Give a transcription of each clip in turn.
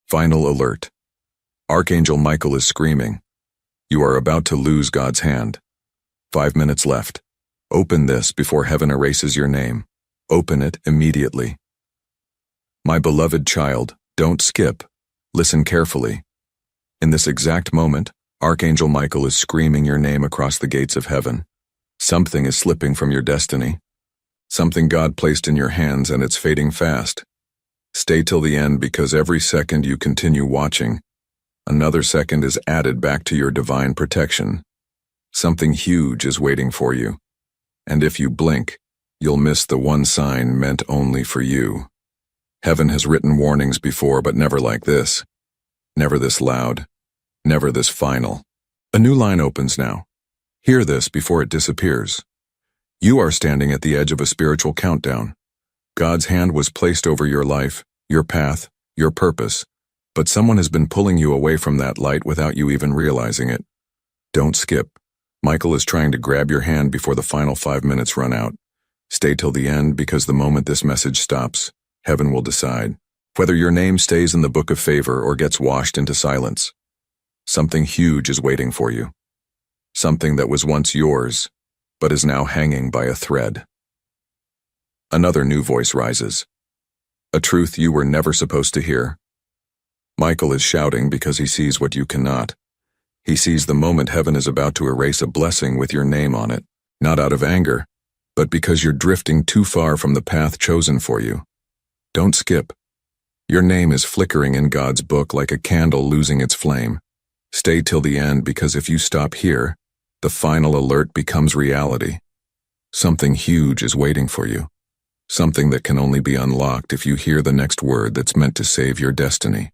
Final alert. Archangel Michael is screaming. You are about to lose God's hand. 5 minutes left. Open this before heaven erases your name. Open it immediately. My beloved child, don't skip. Listen carefully. In this exact moment, Archangel Michael is screaming your name across the gates of heaven. Something is slipping from your destiny. Something God placed in your hands, and it's fading fast. Stay till the end, because every second you continue watching, another second is added back to your divine protection. Something huge is waiting for you. And if you blink, you'll miss the one sign meant only for you. Heaven has written warnings before, but never like this. Never this loud. Never this final. A new line opens now. Hear this before it disappears. You are standing at the edge of a spiritual countdown. God's hand was placed over your life, your path, your purpose, but someone has been pulling you away from that light without you even realizing it. Don't skip. Michael is trying to grab your hand before the final 5 minutes run out. Stay till the end, because the moment this message stops, heaven will decide whether your name stays in the book of favor or gets washed into silence. Something huge is waiting for you. Something that was once yours, but is now hanging by a thread. Another new voice rises. A truth you were never supposed to hear. Michael is shouting because he sees what you cannot. He sees the moment heaven is about to erase a blessing with your name on it, not out of anger, but because you're drifting too far from the path chosen for you. Don't skip. Your name is flickering in God's book like a candle losing its flame. Stay till the end, because if you stop here, the final alert becomes reality. Something huge is waiting for you. Something that can only be unlocked if you hear the next word that's meant to save your destiny.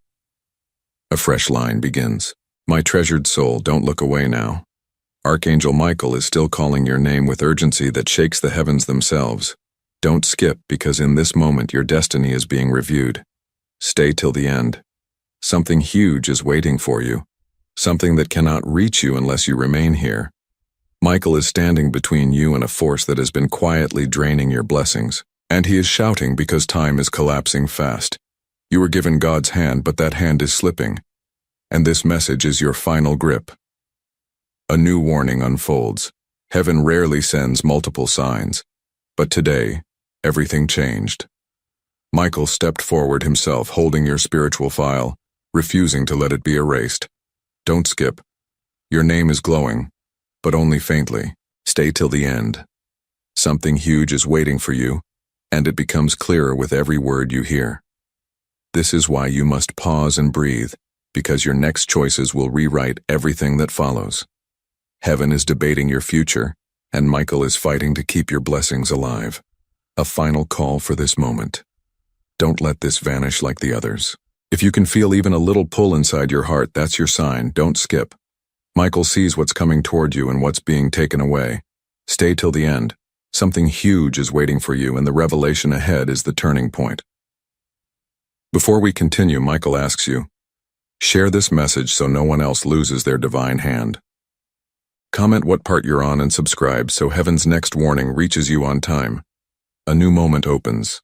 A fresh line begins. My treasured soul, don't look away now. Archangel Michael is still calling your name with urgency that shakes the heavens themselves. Don't skip, because in this moment your destiny is being reviewed. Stay till the end. Something huge is waiting for you. Something that cannot reach you unless you remain here. Michael is standing between you and a force that has been quietly draining your blessings, and he is shouting because time is collapsing fast. You were given God's hand, but that hand is slipping, and this message is your final grip. A new warning unfolds. Heaven rarely sends multiple signs, but today, everything changed. Michael stepped forward himself, holding your spiritual file, refusing to let it be erased. Don't skip. Your name is glowing, but only faintly. Stay till the end. Something huge is waiting for you, and it becomes clearer with every word you hear. This is why you must pause and breathe, because your next choices will rewrite everything that follows. Heaven is debating your future, and Michael is fighting to keep your blessings alive. A final call for this moment. Don't let this vanish like the others. If you can feel even a little pull inside your heart, that's your sign. Don't skip. Michael sees what's coming toward you and what's being taken away. Stay till the end. Something huge is waiting for you, and the revelation ahead is the turning point. Before we continue, Michael asks you, share this message so no one else loses their divine hand. Comment what part you're on and subscribe so heaven's next warning reaches you on time. A new moment opens.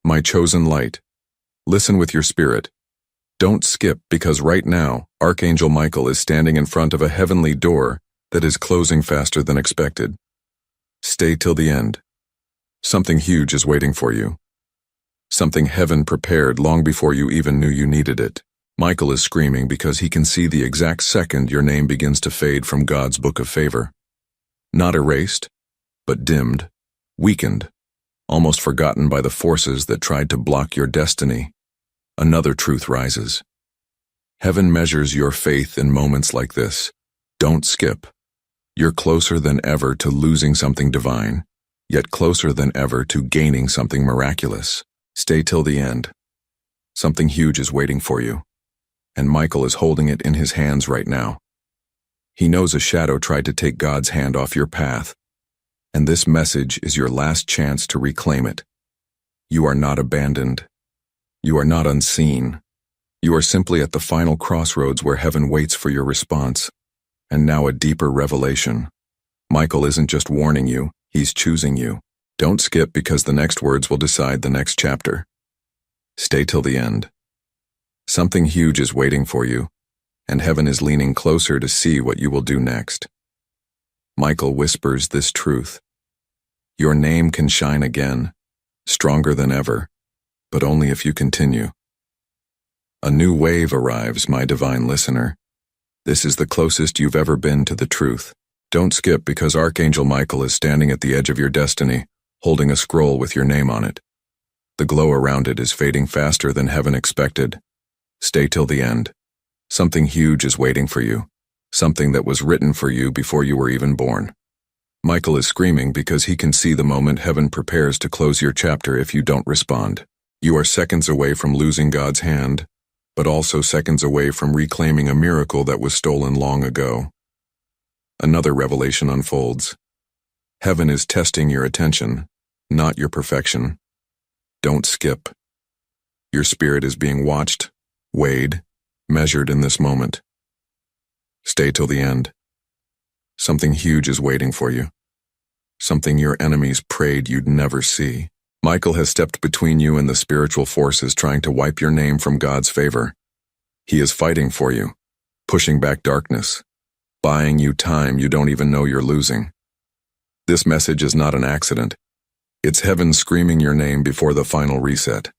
My chosen light. Listen with your spirit. Don't skip, because right now, Archangel Michael is standing in front of a heavenly door that is closing faster than expected. Stay till the end. Something huge is waiting for you. Something heaven prepared long before you even knew you needed it. Michael is screaming because he can see the exact second your name begins to fade from God's book of favor. Not erased, but dimmed, weakened, almost forgotten by the forces that tried to block your destiny. Another truth rises. Heaven measures your faith in moments like this. Don't skip. You're closer than ever to losing something divine, yet closer than ever to gaining something miraculous. Stay till the end. Something huge is waiting for you, and Michael is holding it in his hands right now. He knows a shadow tried to take God's hand off your path, and this message is your last chance to reclaim it. You are not abandoned. You are not unseen. You are simply at the final crossroads where heaven waits for your response. And now a deeper revelation. Michael isn't just warning you, he's choosing you. Don't skip, because the next words will decide the next chapter. Stay till the end. Something huge is waiting for you, and heaven is leaning closer to see what you will do next. Michael whispers this truth. Your name can shine again, stronger than ever, but only if you continue. A new wave arrives, my divine listener. This is the closest you've ever been to the truth. Don't skip, because Archangel Michael is standing at the edge of your destiny, holding a scroll with your name on it. The glow around it is fading faster than heaven expected. Stay till the end. Something huge is waiting for you, something that was written for you before you were even born. Michael is screaming because he can see the moment heaven prepares to close your chapter if you don't respond. You are seconds away from losing God's hand, but also seconds away from reclaiming a miracle that was stolen long ago. Another revelation unfolds. Heaven is testing your attention, not your perfection. Don't skip. Your spirit is being watched, weighed, measured in this moment. Stay till the end. Something huge is waiting for you. Something your enemies prayed you'd never see. Michael has stepped between you and the spiritual forces trying to wipe your name from God's favor. He is fighting for you, pushing back darkness, buying you time you don't even know you're losing. This message is not an accident. It's heaven screaming your name before the final reset.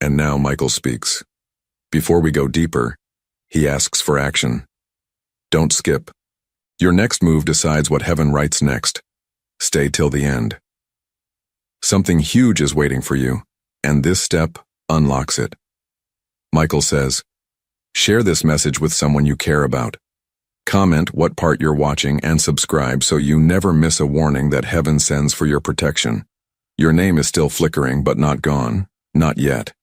And now Michael speaks. Before we go deeper, he asks for action. Don't skip. Your next move decides what heaven writes next. Stay till the end. Something huge is waiting for you, and this step unlocks it. Michael says, share this message with someone you care about. Comment what part you're watching and subscribe so you never miss a warning that heaven sends for your protection. Your name is still flickering, but not gone. Not yet.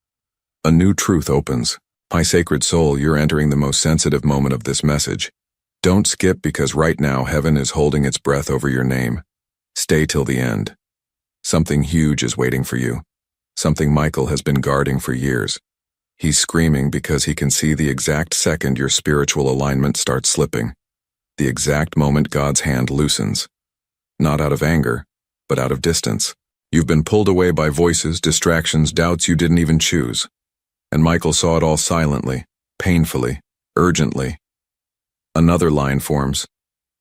A new truth opens. My sacred soul, you're entering the most sensitive moment of this message. Don't skip, because right now heaven is holding its breath over your name. Stay till the end. Something huge is waiting for you. Something Michael has been guarding for years. He's screaming because he can see the exact second your spiritual alignment starts slipping. The exact moment God's hand loosens. Not out of anger, but out of distance. You've been pulled away by voices, distractions, doubts you didn't even choose. And Michael saw it all silently, painfully, urgently. Another line forms.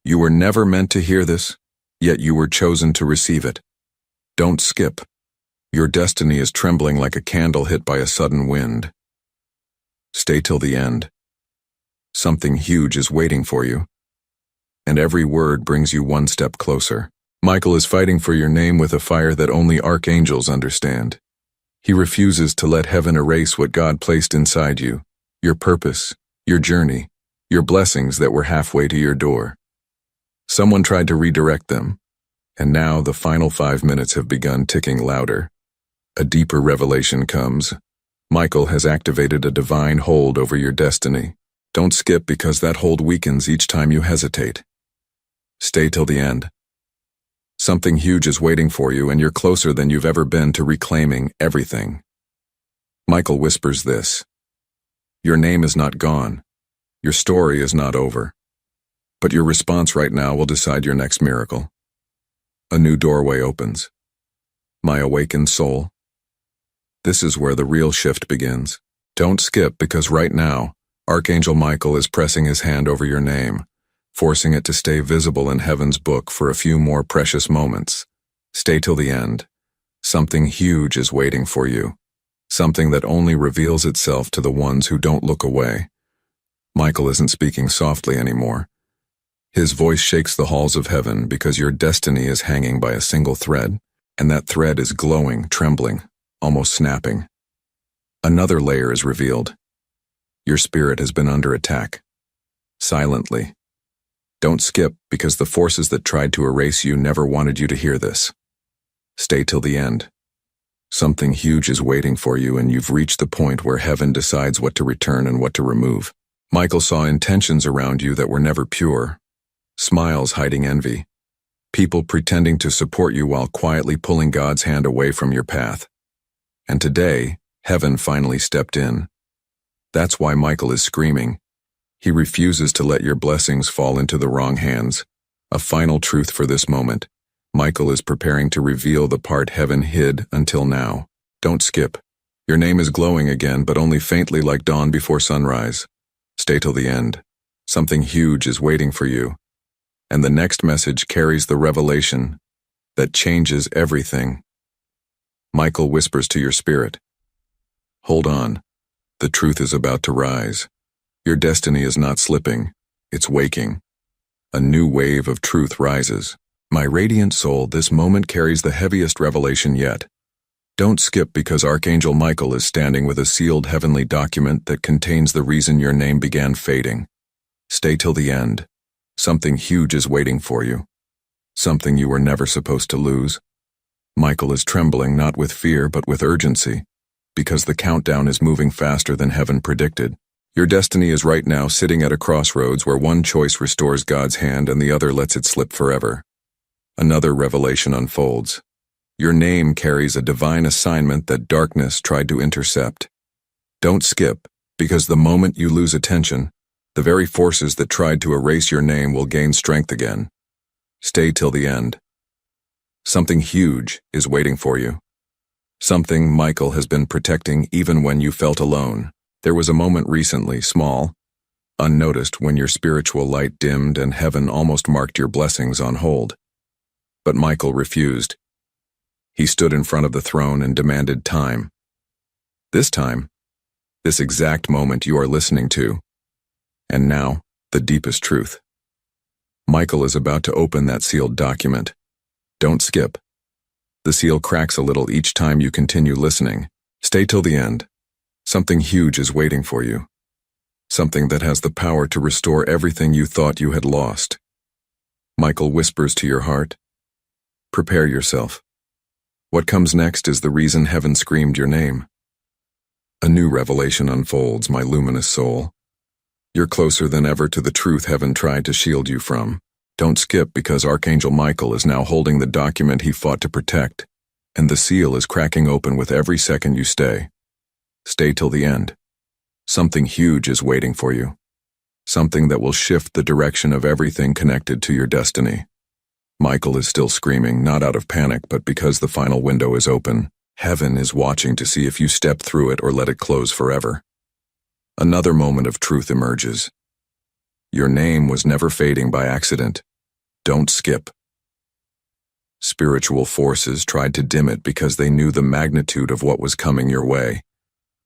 You were never meant to hear this, yet you were chosen to receive it. Don't skip. Your destiny is trembling like a candle hit by a sudden wind. Stay till the end. Something huge is waiting for you, and every word brings you one step closer. Michael is fighting for your name with a fire that only archangels understand. He refuses to let heaven erase what God placed inside you, your purpose, your journey, your blessings that were halfway to your door. Someone tried to redirect them, and now the final 5 minutes have begun ticking louder. A deeper revelation comes. Michael has activated a divine hold over your destiny. Don't skip, because that hold weakens each time you hesitate. Stay till the end. Something huge is waiting for you, and you're closer than you've ever been to reclaiming everything. Michael whispers this. Your name is not gone. Your story is not over. But your response right now will decide your next miracle. A new doorway opens. My awakened soul. This is where the real shift begins. Don't skip, because right now, Archangel Michael is pressing his hand over your name, forcing it to stay visible in heaven's book for a few more precious moments. Stay till the end. Something huge is waiting for you. Something that only reveals itself to the ones who don't look away. Michael isn't speaking softly anymore. His voice shakes the halls of heaven, because your destiny is hanging by a single thread, and that thread is glowing, trembling, almost snapping. Another layer is revealed. Your spirit has been under attack. Silently. Don't skip, because the forces that tried to erase you never wanted you to hear this. Stay till the end. Something huge is waiting for you, and you've reached the point where heaven decides what to return and what to remove. Michael saw intentions around you that were never pure. Smiles hiding envy. People pretending to support you while quietly pulling God's hand away from your path. And today, heaven finally stepped in. That's why Michael is screaming. He refuses to let your blessings fall into the wrong hands. A final truth for this moment. Michael is preparing to reveal the part heaven hid until now. Don't skip. Your name is glowing again, but only faintly like dawn before sunrise. Stay till the end. Something huge is waiting for you. And the next message carries the revelation that changes everything. Michael whispers to your spirit, "Hold on. The truth is about to rise. Your destiny is not slipping. It's waking. A new wave of truth rises. My radiant soul, this moment carries the heaviest revelation yet. Don't skip because Archangel Michael is standing with a sealed heavenly document that contains the reason your name began fading. Stay till the end. Something huge is waiting for you. Something you were never supposed to lose." Michael is trembling not with fear but with urgency, because the countdown is moving faster than heaven predicted. Your destiny is right now sitting at a crossroads where one choice restores God's hand and the other lets it slip forever. Another revelation unfolds. Your name carries a divine assignment that darkness tried to intercept. Don't skip, because the moment you lose attention, the very forces that tried to erase your name will gain strength again. Stay till the end. Something huge is waiting for you. Something Michael has been protecting even when you felt alone. There was a moment recently, small, unnoticed, when your spiritual light dimmed and heaven almost marked your blessings on hold. But Michael refused. He stood in front of the throne and demanded time. This time, this exact moment you are listening to. And now, the deepest truth. Michael is about to open that sealed document. Don't skip. The seal cracks a little each time you continue listening. Stay till the end. Something huge is waiting for you. Something that has the power to restore everything you thought you had lost. Michael whispers to your heart, "Prepare yourself. What comes next is the reason heaven screamed your name." A new revelation unfolds, my luminous soul. You're closer than ever to the truth heaven tried to shield you from. Don't skip because Archangel Michael is now holding the document he fought to protect, and the seal is cracking open with every second you stay. Stay till the end. Something huge is waiting for you. Something that will shift the direction of everything connected to your destiny. Michael is still screaming, not out of panic, but because the final window is open. Heaven is watching to see if you step through it or let it close forever. Another moment of truth emerges. Your name was never fading by accident. Don't skip. Spiritual forces tried to dim it because they knew the magnitude of what was coming your way.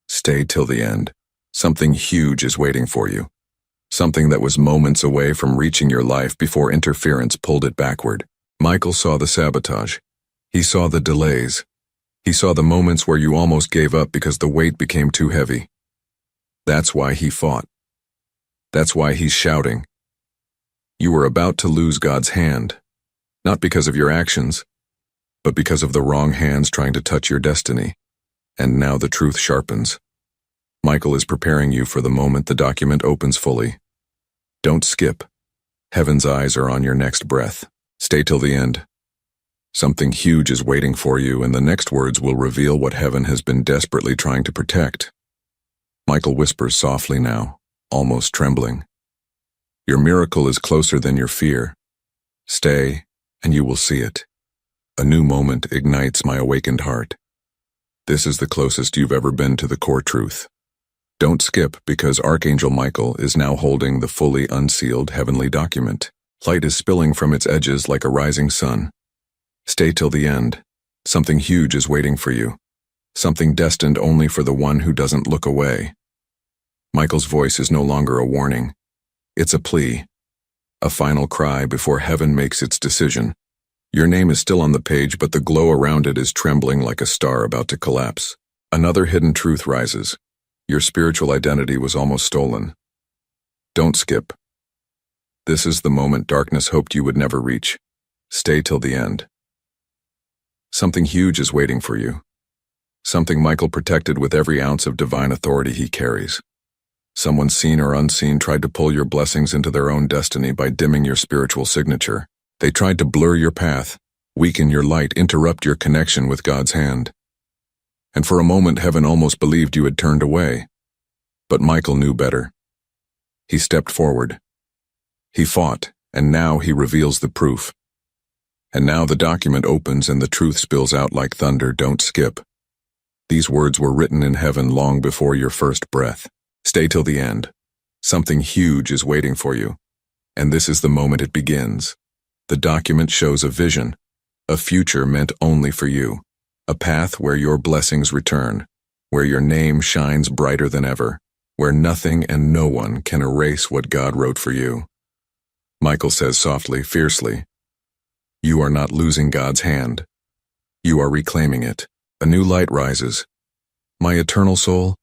Stay till the end. Something huge is waiting for you. Something that was moments away from reaching your life before interference pulled it backward. Michael saw the sabotage. He saw the delays. He saw the moments where you almost gave up because the weight became too heavy. That's why he fought. That's why he's shouting. You were about to lose God's hand, not because of your actions, but because of the wrong hands trying to touch your destiny. And now the truth sharpens. Michael is preparing you for the moment the document opens fully. Don't skip. Heaven's eyes are on your next breath. Stay till the end. Something huge is waiting for you, and the next words will reveal what heaven has been desperately trying to protect. Michael whispers softly now, almost trembling. Your miracle is closer than your fear. Stay, and you will see it. A new moment ignites my awakened heart. This is the closest you've ever been to the core truth. Don't skip because Archangel Michael is now holding the fully unsealed heavenly document. Light is spilling from its edges like a rising sun. Stay till the end. Something huge is waiting for you. Something destined only for the one who doesn't look away. Michael's voice is no longer a warning. It's a plea. A final cry before heaven makes its decision. Your name is still on the page, but the glow around it is trembling like a star about to collapse. Another hidden truth rises. Your spiritual identity was almost stolen. Don't skip. This is the moment darkness hoped you would never reach. Stay till the end. Something huge is waiting for you. Something Michael protected with every ounce of divine authority he carries. Someone seen or unseen tried to pull your blessings into their own destiny by dimming your spiritual signature. They tried to blur your path, weaken your light, interrupt your connection with God's hand. And for a moment heaven almost believed you had turned away. But Michael knew better. He stepped forward. He fought, and now he reveals the proof. And now the document opens and the truth spills out like thunder. Don't skip. These words were written in heaven long before your first breath. Stay till the end. Something huge is waiting for you. And this is the moment it begins. The document shows a vision, a future meant only for you, a path where your blessings return, where your name shines brighter than ever, where nothing and no one can erase what God wrote for you. Michael says softly, fiercely, "You are not losing God's hand. You are reclaiming it." A new light rises. My eternal soul,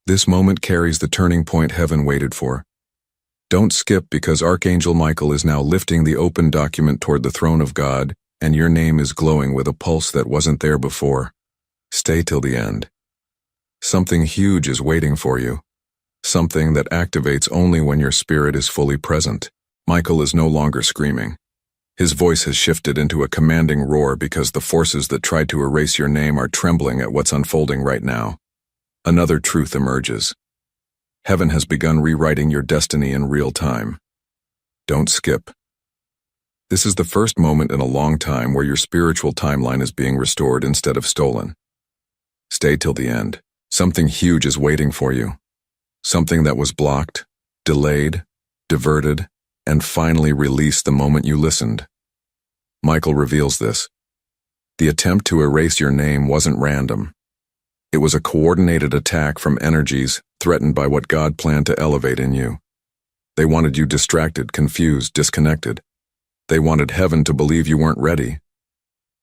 this moment carries the turning point heaven waited for. Don't skip, because Archangel Michael is now lifting the open document toward the throne of God, and your name is glowing with a pulse that wasn't there before. Stay till the end. Something huge is waiting for you. Something that activates only when your spirit is fully present. Michael is no longer screaming. His voice has shifted into a commanding roar because the forces that tried to erase your name are trembling at what's unfolding right now. Another truth emerges. Heaven has begun rewriting your destiny in real time. Don't skip. This is the first moment in a long time where your spiritual timeline is being restored instead of stolen. Stay till the end. Something huge is waiting for you. Something that was blocked, delayed, diverted, and finally released the moment you listened. Michael reveals this. The attempt to erase your name wasn't random. It was a coordinated attack from energies threatened by what God planned to elevate in you. They wanted you distracted, confused, disconnected. They wanted heaven to believe you weren't ready.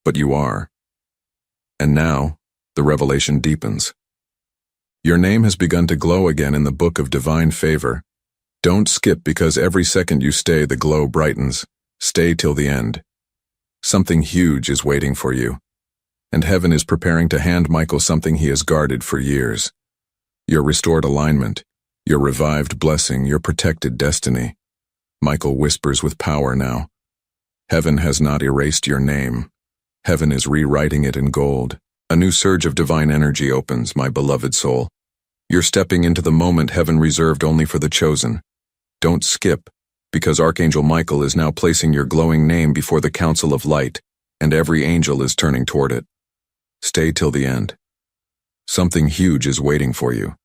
But you are. And now, the revelation deepens. Your name has begun to glow again in the book of divine favor. Don't skip, because every second you stay, the glow brightens. Stay till the end. Something huge is waiting for you. And heaven is preparing to hand Michael something he has guarded for years. Your restored alignment, your revived blessing, your protected destiny. Michael whispers with power now. Heaven has not erased your name. Heaven is rewriting it in gold. A new surge of divine energy opens, my beloved soul. You're stepping into the moment heaven reserved only for the chosen. Don't skip, because Archangel Michael is now placing your glowing name before the council of light, and every angel is turning toward it. Stay till the end. Something huge is waiting for you.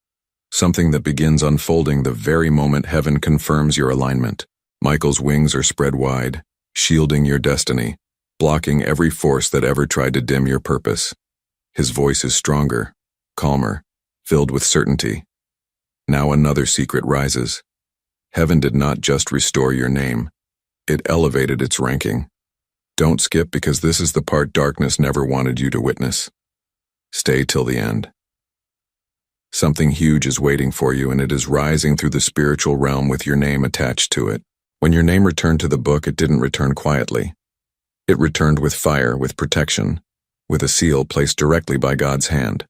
Something that begins unfolding the very moment heaven confirms your alignment. Michael's wings are spread wide, shielding your destiny, blocking every force that ever tried to dim your purpose. His voice is stronger, calmer, filled with certainty. Now another secret rises. Heaven did not just restore your name, it elevated its ranking. Don't skip, because this is the part darkness never wanted you to witness. Stay till the end. Something huge is waiting for you, and it is rising through the spiritual realm with your name attached to it. When your name returned to the book, it didn't return quietly. It returned with fire, with protection, with a seal placed directly by God's hand.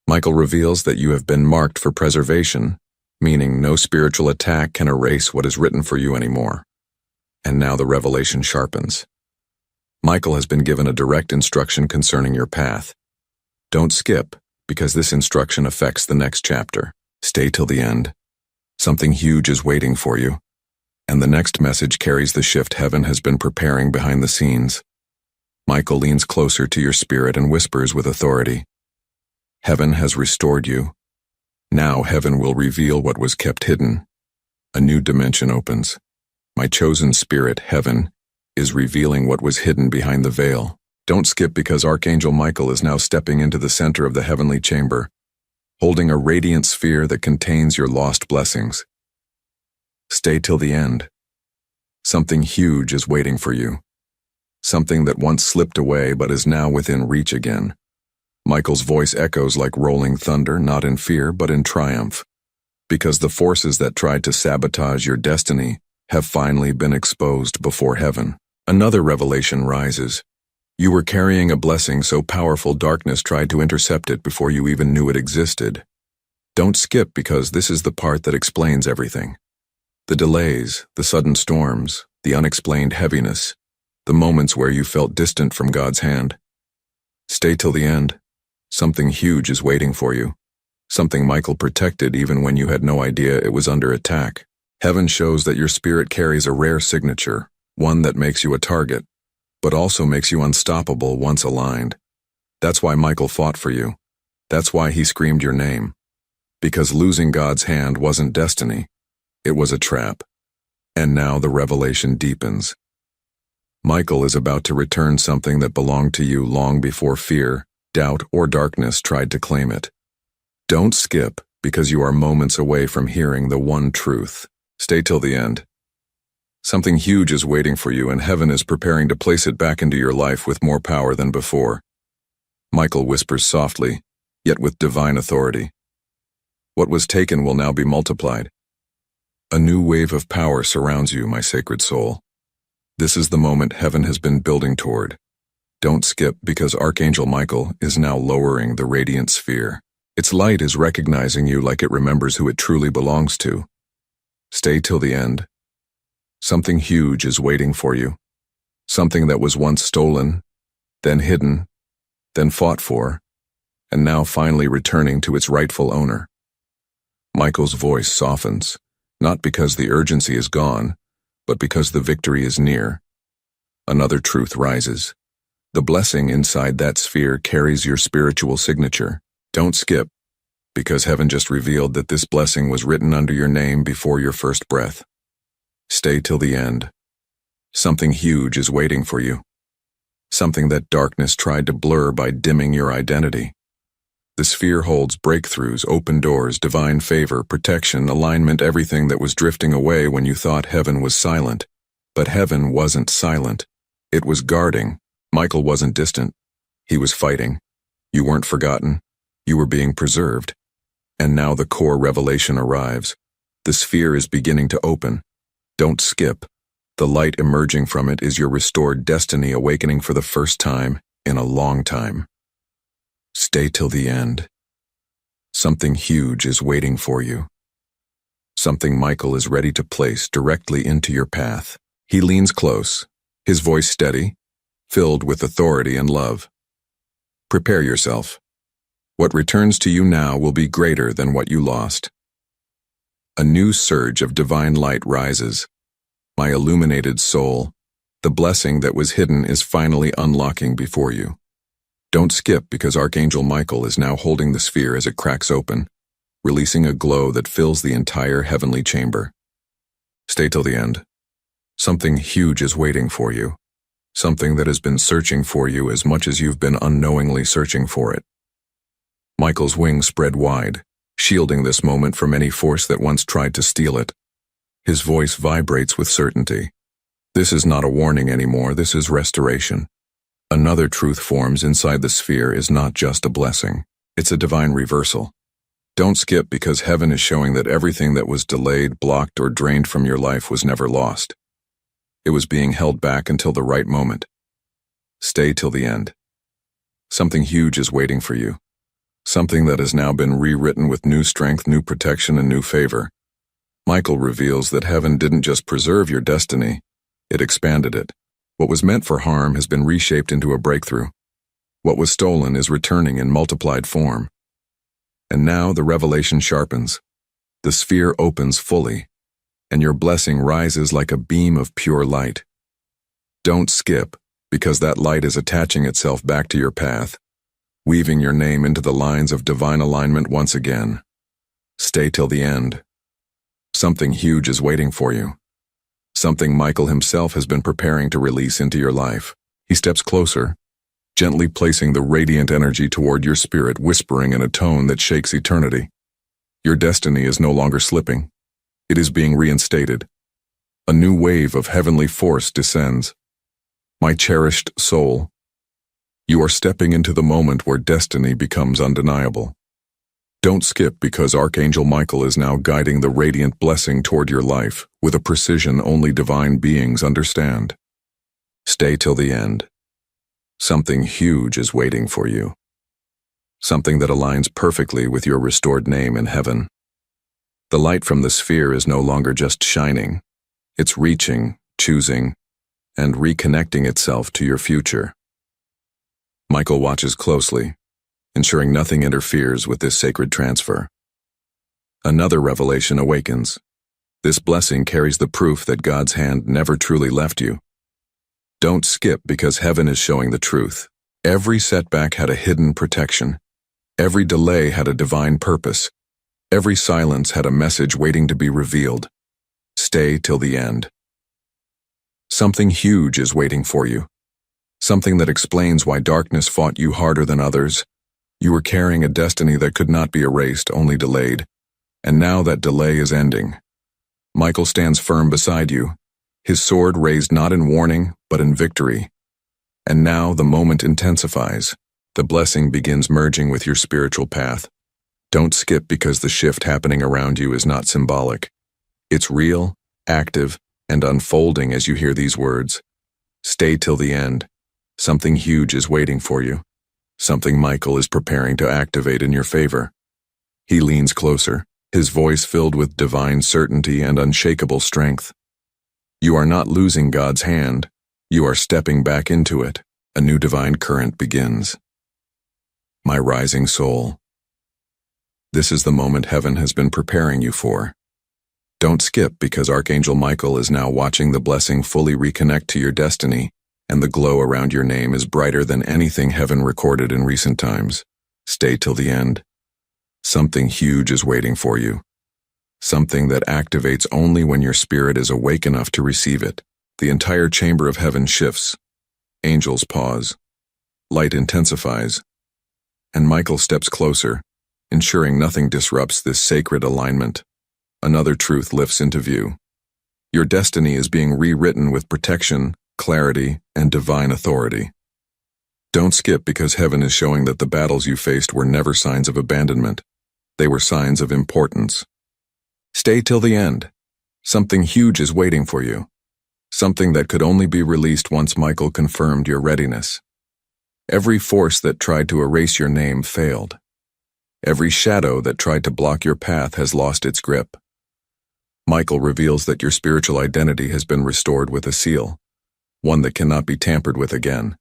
Michael reveals that you have been marked for preservation, meaning no spiritual attack can erase what is written for you anymore. And now the revelation sharpens. Michael has been given a direct instruction concerning your path. Don't skip, because this instruction affects the next chapter. Stay till the end. Something huge is waiting for you. And the next message carries the shift heaven has been preparing behind the scenes. Michael leans closer to your spirit and whispers with authority. Heaven has restored you. Now heaven will reveal what was kept hidden. A new dimension opens. My chosen spirit, heaven, is revealing what was hidden behind the veil. Don't skip, because Archangel Michael is now stepping into the center of the heavenly chamber, holding a radiant sphere that contains your lost blessings. Stay till the end. Something huge is waiting for you. Something that once slipped away but is now within reach again. Michael's voice echoes like rolling thunder, not in fear but in triumph, because the forces that tried to sabotage your destiny have finally been exposed before heaven. Another revelation rises. You were carrying a blessing so powerful darkness tried to intercept it before you even knew it existed. Don't skip, because this is the part that explains everything. The delays, the sudden storms, the unexplained heaviness, the moments where you felt distant from God's hand. Stay till the end. Something huge is waiting for you. Something Michael protected even when you had no idea it was under attack. Heaven shows that your spirit carries a rare signature, one that makes you a target, but also makes you unstoppable once aligned. That's why Michael fought for you. That's why he screamed your name. Because losing God's hand wasn't destiny. It was a trap. And now the revelation deepens. Michael is about to return something that belonged to you long before fear, doubt, or darkness tried to claim it. Don't skip, because you are moments away from hearing the one truth. Stay till the end. Something huge is waiting for you, and heaven is preparing to place it back into your life with more power than before. Michael whispers softly, yet with divine authority. What was taken will now be multiplied. A new wave of power surrounds you, my sacred soul. This is the moment heaven has been building toward. Don't skip, because Archangel Michael is now lowering the radiant sphere. Its light is recognizing you like it remembers who it truly belongs to. Stay till the end. Something huge is waiting for you. Something that was once stolen, then hidden, then fought for, and now finally returning to its rightful owner. Michael's voice softens, not because the urgency is gone, but because the victory is near. Another truth rises. The blessing inside that sphere carries your spiritual signature. Don't skip, because heaven just revealed that this blessing was written under your name before your first breath. Stay till the end. Something huge is waiting for you. Something that darkness tried to blur by dimming your identity. The sphere holds breakthroughs, open doors, divine favor, protection, alignment, everything that was drifting away when you thought heaven was silent. But heaven wasn't silent. It was guarding. Michael wasn't distant. He was fighting. You weren't forgotten. You were being preserved. And now the core revelation arrives. The sphere is beginning to open. Don't skip. The light emerging from it is your restored destiny awakening for the first time in a long time. Stay till the end. Something huge is waiting for you. Something Michael is ready to place directly into your path. He leans close, his voice steady, filled with authority and love. Prepare yourself. What returns to you now will be greater than what you lost. A new surge of divine light rises. My illuminated soul, the blessing that was hidden is finally unlocking before you. Don't skip, because Archangel Michael is now holding the sphere as it cracks open, releasing a glow that fills the entire heavenly chamber. Stay till the end. Something huge is waiting for you. Something that has been searching for you as much as you've been unknowingly searching for it. Michael's wings spread wide, shielding this moment from any force that once tried to steal it. His voice vibrates with certainty. This is not a warning anymore, this is restoration. Another truth forms inside the sphere is not just a blessing, it's a divine reversal. Don't skip, because heaven is showing that everything that was delayed, blocked, or drained from your life was never lost. It was being held back until the right moment. Stay till the end. Something huge is waiting for you. Something that has now been rewritten with new strength, new protection, and new favor. Michael reveals that heaven didn't just preserve your destiny, it expanded it. What was meant for harm has been reshaped into a breakthrough. What was stolen is returning in multiplied form. And now the revelation sharpens. The sphere opens fully, and your blessing rises like a beam of pure light. Don't skip, because that light is attaching itself back to your path, weaving your name into the lines of divine alignment once again. Stay till the end. Something huge is waiting for you. Something Michael himself has been preparing to release into your life. He steps closer, gently placing the radiant energy toward your spirit, whispering in a tone that shakes eternity. Your destiny is no longer slipping. It is being reinstated. A new wave of heavenly force descends. My cherished soul, you are stepping into the moment where destiny becomes undeniable. Don't skip, because Archangel Michael is now guiding the radiant blessing toward your life with a precision only divine beings understand. Stay till the end. Something huge is waiting for you. Something that aligns perfectly with your restored name in heaven. The light from the sphere is no longer just shining. It's reaching, choosing, and reconnecting itself to your future. Michael watches closely, ensuring nothing interferes with this sacred transfer. Another revelation awakens. This blessing carries the proof that God's hand never truly left you. Don't skip, because heaven is showing the truth. Every setback had a hidden protection. Every delay had a divine purpose. Every silence had a message waiting to be revealed. Stay till the end. Something huge is waiting for you. Something that explains why darkness fought you harder than others. You were carrying a destiny that could not be erased, only delayed. And now that delay is ending. Michael stands firm beside you, his sword raised not in warning, but in victory. And now the moment intensifies. The blessing begins merging with your spiritual path. Don't skip because the shift happening around you is not symbolic. It's real, active, and unfolding as you hear these words. Stay till the end. Something huge is waiting for you. Something Michael is preparing to activate in your favor. He leans closer, his voice filled with divine certainty and unshakable strength. You are not losing God's hand. You are stepping back into it. A new divine current begins. My rising soul. This is the moment heaven has been preparing you for. Don't skip because Archangel Michael is now watching the blessing fully reconnect to your destiny, and the glow around your name is brighter than anything heaven recorded in recent times. Stay till the end. Something huge is waiting for you. Something that activates only when your spirit is awake enough to receive it. The entire chamber of heaven shifts. Angels pause. Light intensifies. And Michael steps closer, ensuring nothing disrupts this sacred alignment. Another truth lifts into view. Your destiny is being rewritten with protection, clarity, and divine authority. Don't skip because heaven is showing that the battles you faced were never signs of abandonment. They were signs of importance. Stay till the end. Something huge is waiting for you. Something that could only be released once Michael confirmed your readiness. Every force that tried to erase your name failed. Every shadow that tried to block your path has lost its grip. Michael reveals that your spiritual identity has been restored with a seal, one that cannot be tampered with again.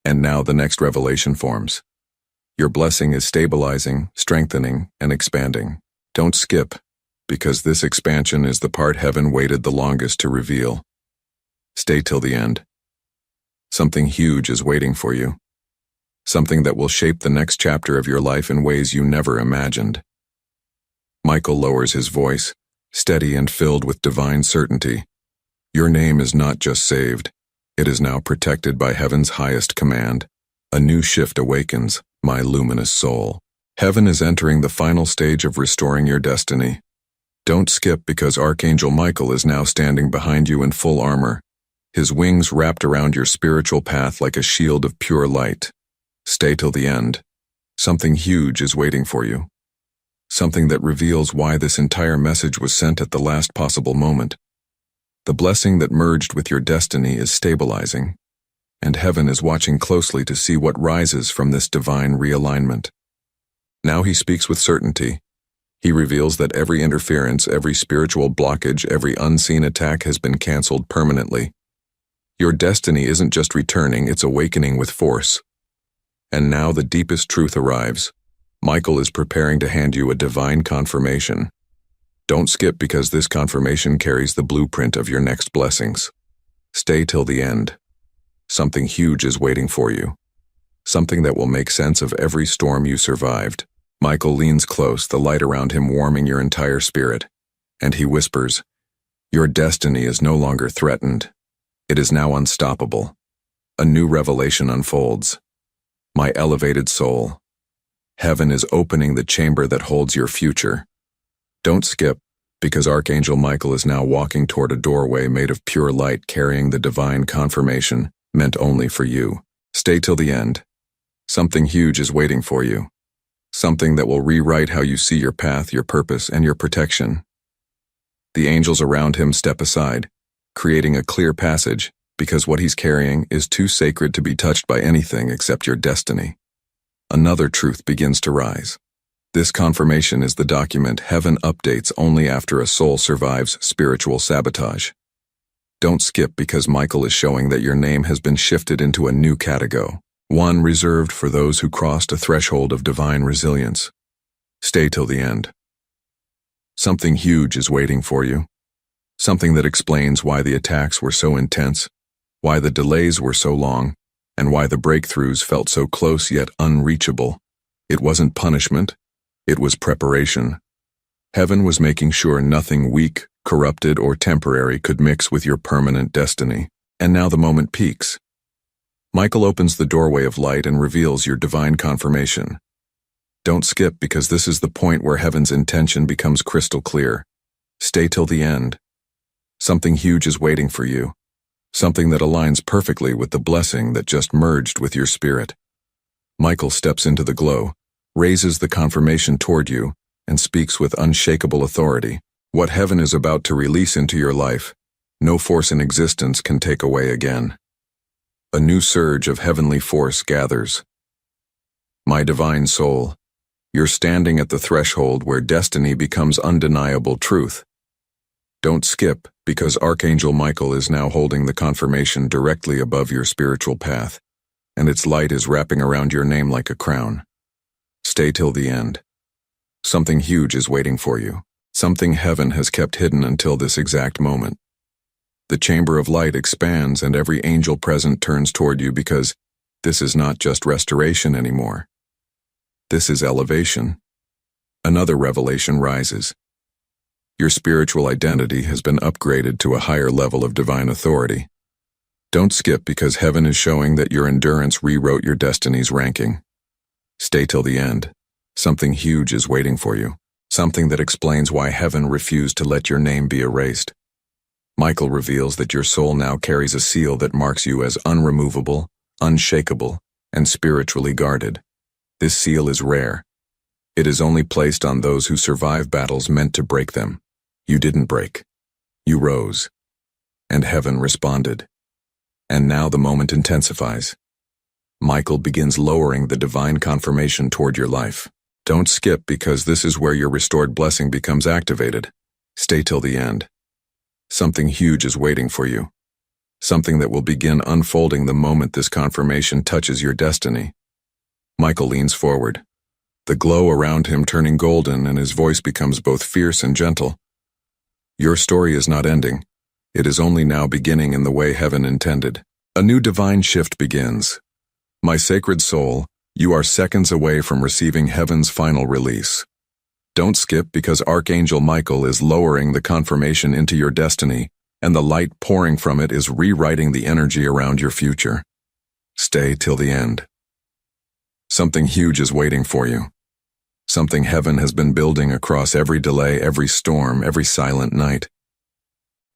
And now the next revelation forms. Your blessing is stabilizing, strengthening, and expanding. Don't skip, because this expansion is the part heaven waited the longest to reveal. Stay till the end. Something huge is waiting for you. Something that will shape the next chapter of your life in ways you never imagined. Michael lowers his voice, steady and filled with divine certainty. Your name is not just saved, it is now protected by heaven's highest command. A new shift awakens, my luminous soul. Heaven is entering the final stage of restoring your destiny. Don't skip because Archangel Michael is now standing behind you in full armor, his wings wrapped around your spiritual path like a shield of pure light. Stay till the end. Something huge is waiting for you. Something that reveals why this entire message was sent at the last possible moment. The blessing that merged with your destiny is stabilizing, and heaven is watching closely to see what rises from this divine realignment. Now he speaks with certainty. He reveals that every interference, every spiritual blockage, every unseen attack has been canceled permanently. Your destiny isn't just returning, it's awakening with force. And now the deepest truth arrives. Michael is preparing to hand you a divine confirmation. Don't skip because this confirmation carries the blueprint of your next blessings. Stay till the end. Something huge is waiting for you. Something that will make sense of every storm you survived. Michael leans close, the light around him warming your entire spirit. And he whispers, your destiny is no longer threatened. It is now unstoppable. A new revelation unfolds. My elevated soul. Heaven is opening the chamber that holds your future. Don't skip, because Archangel Michael is now walking toward a doorway made of pure light carrying the divine confirmation meant only for you. Stay till the end. Something huge is waiting for you. Something that will rewrite how you see your path, your purpose, and your protection. The angels around him step aside, creating a clear passage, because what he's carrying is too sacred to be touched by anything except your destiny. Another truth begins to rise. This confirmation is the document heaven updates only after a soul survives spiritual sabotage. Don't skip because Michael is showing that your name has been shifted into a new category, one reserved for those who crossed a threshold of divine resilience. Stay till the end. Something huge is waiting for you. Something that explains why the attacks were so intense, why the delays were so long, and why the breakthroughs felt so close yet unreachable. It wasn't punishment, it was preparation. Heaven was making sure nothing weak, corrupted, or temporary could mix with your permanent destiny. And now the moment peaks. Michael opens the doorway of light and reveals your divine confirmation. Don't skip, because this is the point where heaven's intention becomes crystal clear. Stay till the end. Something huge is waiting for you. Something that aligns perfectly with the blessing that just merged with your spirit. Michael steps into the glow, raises the confirmation toward you, and speaks with unshakable authority. What heaven is about to release into your life, no force in existence can take away again. A new surge of heavenly force gathers. My divine soul, you're standing at the threshold where destiny becomes undeniable truth. Don't skip, because Archangel Michael is now holding the confirmation directly above your spiritual path, and its light is wrapping around your name like a crown. Stay till the end. Something huge is waiting for you. Something heaven has kept hidden until this exact moment. The chamber of light expands and every angel present turns toward you, because this is not just restoration anymore. This is elevation. Another revelation rises. Your spiritual identity has been upgraded to a higher level of divine authority. Don't skip, because heaven is showing that your endurance rewrote your destiny's ranking. Stay till the end. Something huge is waiting for you. Something that explains why heaven refused to let your name be erased. Michael reveals that your soul now carries a seal that marks you as unremovable, unshakable, and spiritually guarded. This seal is rare. It is only placed on those who survive battles meant to break them. You didn't break. You rose. And heaven responded. And now the moment intensifies. Michael begins lowering the divine confirmation toward your life. Don't skip, because this is where your restored blessing becomes activated. Stay till the end. Something huge is waiting for you. Something that will begin unfolding the moment this confirmation touches your destiny. Michael leans forward, the glow around him turning golden, and his voice becomes both fierce and gentle. Your story is not ending. It is only now beginning in the way heaven intended. A new divine shift begins. My sacred soul, you are seconds away from receiving heaven's final release. Don't skip, because Archangel Michael is lowering the confirmation into your destiny, and the light pouring from it is rewriting the energy around your future. Stay till the end. Something huge is waiting for you. Something heaven has been building across every delay, every storm, every silent night.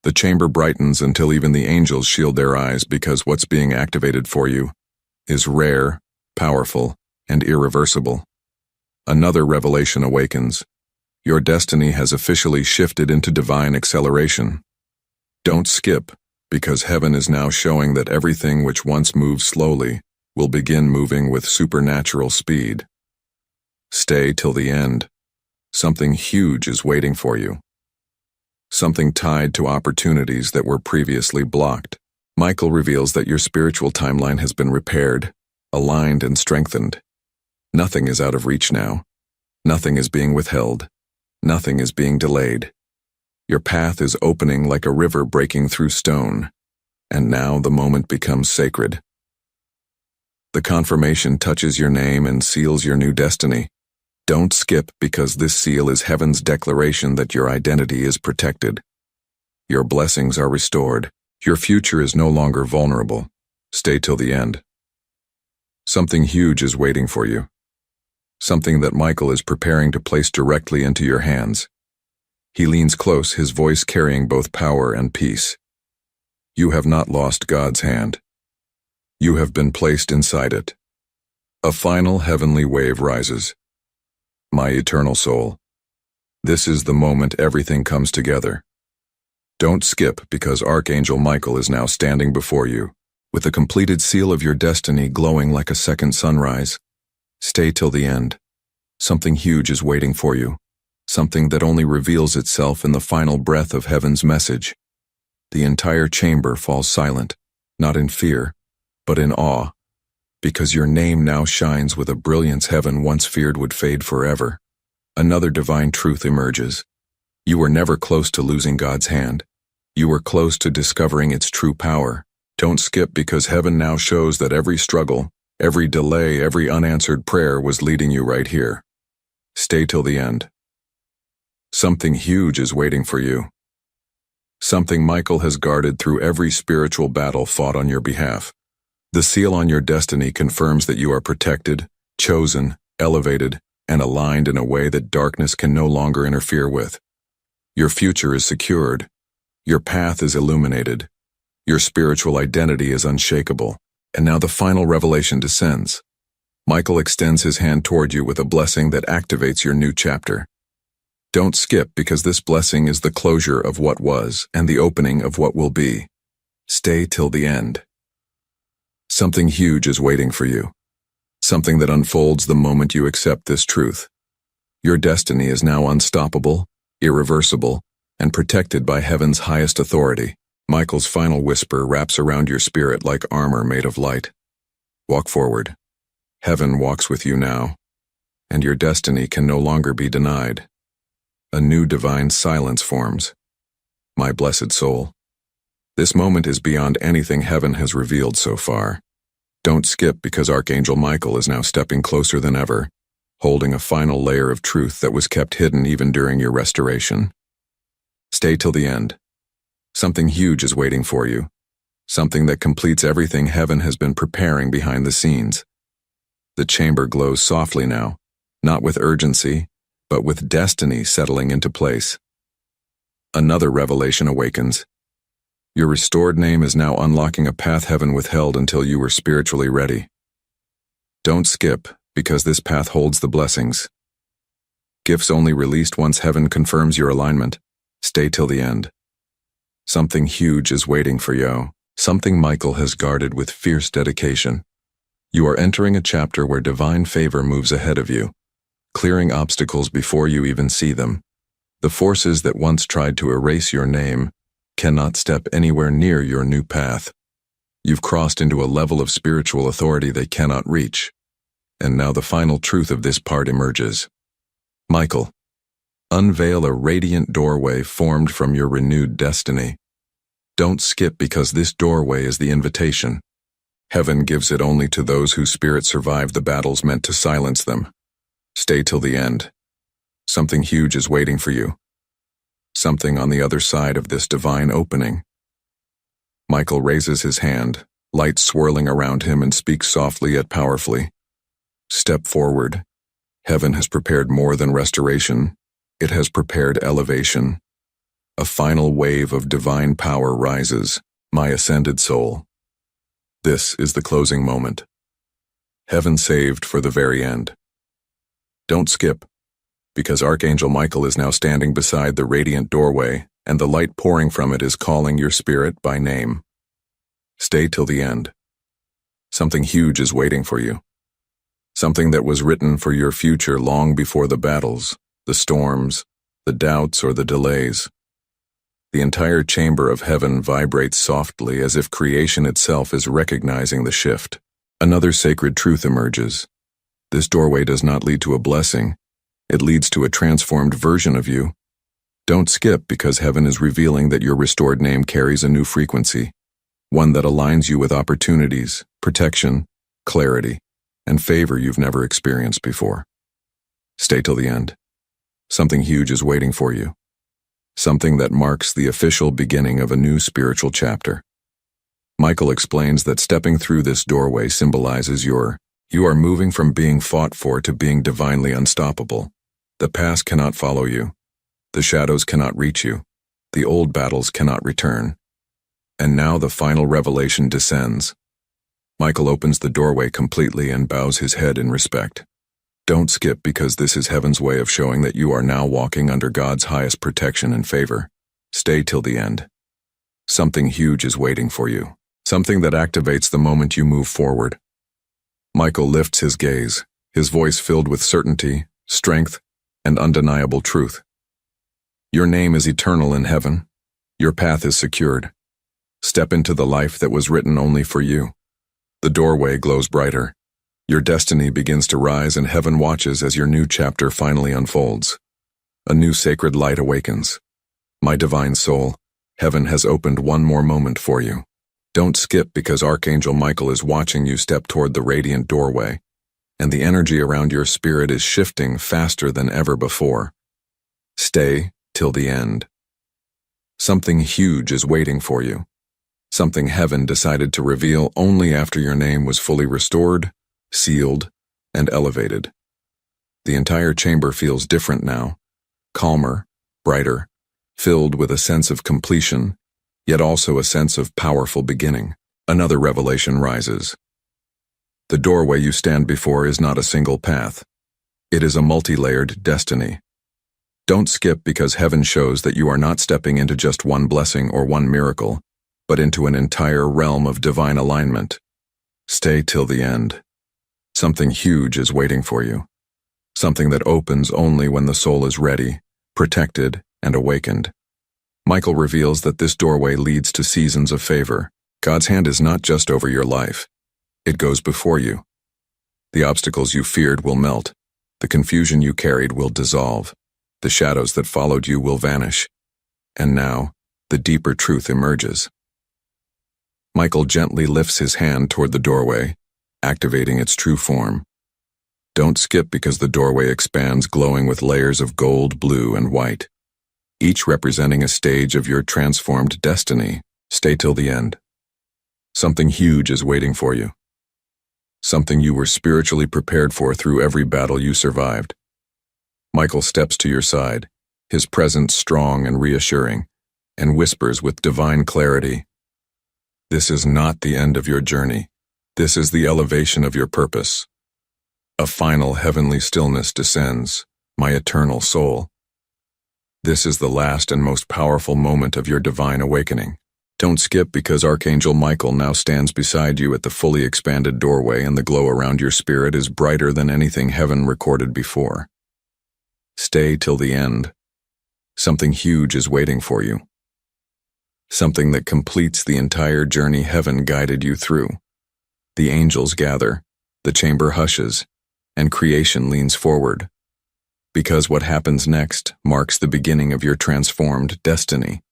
The chamber brightens until even the angels shield their eyes, because what's being activated for you is rare, powerful, and irreversible. Another revelation awakens. Your destiny has officially shifted into divine acceleration. Don't skip, because heaven is now showing that everything which once moved slowly will begin moving with supernatural speed. Stay till the end. Something huge is waiting for you. Something tied to opportunities that were previously blocked. Michael reveals that your spiritual timeline has been repaired, aligned, and strengthened. Nothing is out of reach now. Nothing is being withheld. Nothing is being delayed. Your path is opening like a river breaking through stone, and now the moment becomes sacred. The confirmation touches your name and seals your new destiny. Don't skip, because this seal is heaven's declaration that your identity is protected. Your blessings are restored. Your future is no longer vulnerable. Stay till the end. Something huge is waiting for you. Something that Michael is preparing to place directly into your hands. He leans close, his voice carrying both power and peace. You have not lost God's hand. You have been placed inside it. A final heavenly wave rises. My eternal soul, this is the moment everything comes together. Don't skip, because Archangel Michael is now standing before you, with the completed seal of your destiny glowing like a second sunrise. Stay till the end. Something huge is waiting for you, something that only reveals itself in the final breath of heaven's message. The entire chamber falls silent, not in fear, but in awe, because your name now shines with a brilliance heaven once feared would fade forever. Another divine truth emerges. You were never close to losing God's hand. You were close to discovering its true power. Don't skip, because heaven now shows that every struggle, Every delay, every unanswered prayer was leading you right here. Stay till the end. Something huge is waiting for you. Something Michael has guarded through every spiritual battle fought on your behalf. The seal on your destiny confirms that you are protected, chosen, elevated, and aligned in a way that darkness can no longer interfere with. Your future is secured. Your path is illuminated. Your spiritual identity is unshakable. And now the final revelation descends. Michael extends his hand toward you with a blessing that activates your new chapter. Don't skip, because this blessing is the closure of what was and the opening of what will be. Stay till the end. Something huge is waiting for you. Something that unfolds the moment you accept this truth. Your destiny is now unstoppable, irreversible, and protected by heaven's highest authority. Michael's final whisper wraps around your spirit like armor made of light. Walk forward. Heaven walks with you now, and your destiny can no longer be denied. A new divine silence forms. My blessed soul. This moment is beyond anything heaven has revealed so far. Don't skip, because Archangel Michael is now stepping closer than ever, holding a final layer of truth that was kept hidden even during your restoration. Stay till the end. Something huge is waiting for you. Something that completes everything heaven has been preparing behind the scenes. The chamber glows softly now, not with urgency, but with destiny settling into place. Another revelation awakens. Your restored name is now unlocking a path heaven withheld until you were spiritually ready. Don't skip, because this path holds the blessings. Gifts only released once heaven confirms your alignment. Stay till the end. Something huge is waiting for you. Something Michael has guarded with fierce dedication. You are entering a chapter where divine favor moves ahead of you, clearing obstacles before you even see them. The forces that once tried to erase your name cannot step anywhere near your new path. You've crossed into a level of spiritual authority they cannot reach. And now the final truth of this part emerges. Michael, unveil a radiant doorway formed from your renewed destiny. Don't skip, because this doorway is the invitation. Heaven gives it only to those whose spirit survived the battles meant to silence them. Stay till the end. Something huge is waiting for you. Something on the other side of this divine opening. Michael raises his hand, light swirling around him, and speaks softly yet powerfully. Step forward. Heaven has prepared more than restoration. It has prepared elevation. A final wave of divine power rises, my ascended soul. This is the closing moment. Heaven saved for the very end. Don't skip, because Archangel Michael is now standing beside the radiant doorway, and the light pouring from it is calling your spirit by name. Stay till the end. Something huge is waiting for you. Something that was written for your future long before the battles, the storms, the doubts, or the delays. The entire chamber of heaven vibrates softly, as if creation itself is recognizing the shift. Another sacred truth emerges. This doorway does not lead to a blessing. It leads to a transformed version of you. Don't skip, because heaven is revealing that your restored name carries a new frequency, one that aligns you with opportunities, protection, clarity, and favor you've never experienced before. Stay till the end. Something huge is waiting for you. Something that marks the official beginning of a new spiritual chapter. Michael explains that stepping through this doorway symbolizes you are moving from being fought for to being divinely unstoppable. The past cannot follow you. The shadows cannot reach you. The old battles cannot return. And now the final revelation descends. Michael opens the doorway completely and bows his head in respect. Don't skip, because this is heaven's way of showing that you are now walking under God's highest protection and favor. Stay till the end. Something huge is waiting for you. Something that activates the moment you move forward. Michael lifts his gaze, his voice filled with certainty, strength, and undeniable truth. Your name is eternal in heaven. Your path is secured. Step into the life that was written only for you. The doorway glows brighter. Your destiny begins to rise, and heaven watches as your new chapter finally unfolds. A new sacred light awakens. My divine soul, heaven has opened one more moment for you. Don't skip because Archangel Michael is watching you step toward the radiant doorway, and the energy around your spirit is shifting faster than ever before. Stay till the end. Something huge is waiting for you. Something heaven decided to reveal only after your name was fully restored, sealed, and elevated. The entire chamber feels different now, calmer, brighter, filled with a sense of completion, yet also a sense of powerful beginning. Another revelation rises. The doorway you stand before is not a single path. It is a multi-layered destiny. Don't skip because heaven shows that you are not stepping into just one blessing or one miracle, but into an entire realm of divine alignment. Stay till the end. Something huge is waiting for you. Something that opens only when the soul is ready, protected, and awakened. Michael reveals that this doorway leads to seasons of favor. God's hand is not just over your life. It goes before you. The obstacles you feared will melt. The confusion you carried will dissolve. The shadows that followed you will vanish. And now, the deeper truth emerges. Michael gently lifts his hand toward the doorway, activating its true form. Don't skip because the doorway expands, glowing with layers of gold, blue, and white, each representing a stage of your transformed destiny. Stay till the end. Something huge is waiting for you. Something you were spiritually prepared for through every battle you survived. Michael steps to your side, his presence strong and reassuring, and whispers with divine clarity, "This is not the end of your journey. This is the elevation of your purpose." A final heavenly stillness descends, my eternal soul. This is the last and most powerful moment of your divine awakening. Don't skip because Archangel Michael now stands beside you at the fully expanded doorway, and the glow around your spirit is brighter than anything heaven recorded before. Stay till the end. Something huge is waiting for you. Something that completes the entire journey heaven guided you through. The angels gather, the chamber hushes, and creation leans forward. Because what happens next marks the beginning of your transformed destiny.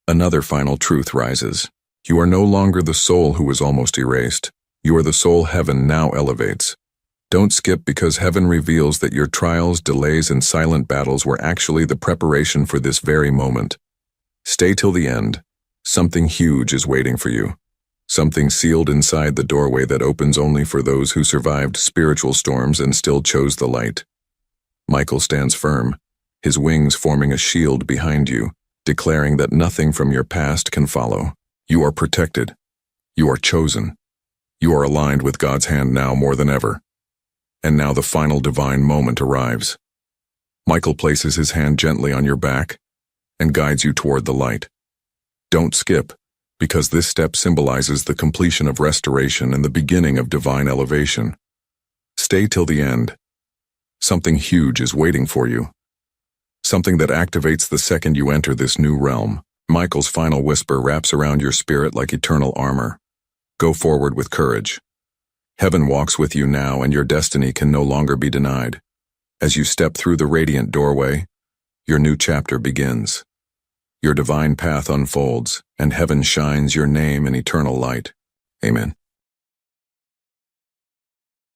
Another final truth rises. You are no longer the soul who was almost erased. You are the soul heaven now elevates. Don't skip because heaven reveals that your trials, delays, and silent battles were actually the preparation for this very moment. Stay till the end. Something huge is waiting for you. Something sealed inside the doorway that opens only for those who survived spiritual storms and still chose the light. Michael stands firm, his wings forming a shield behind you, declaring that nothing from your past can follow. You are protected. You are chosen. You are aligned with God's hand now more than ever. And now the final divine moment arrives. Michael places his hand gently on your back and guides you toward the light. Don't skip, because this step symbolizes the completion of restoration and the beginning of divine elevation. Stay till the end. Something huge is waiting for you. Something that activates the second you enter this new realm. Michael's final whisper wraps around your spirit like eternal armor. Go forward with courage. Heaven walks with you now, and your destiny can no longer be denied. As you step through the radiant doorway, your new chapter begins. Your divine path unfolds, and heaven shines your name in eternal light. Amen.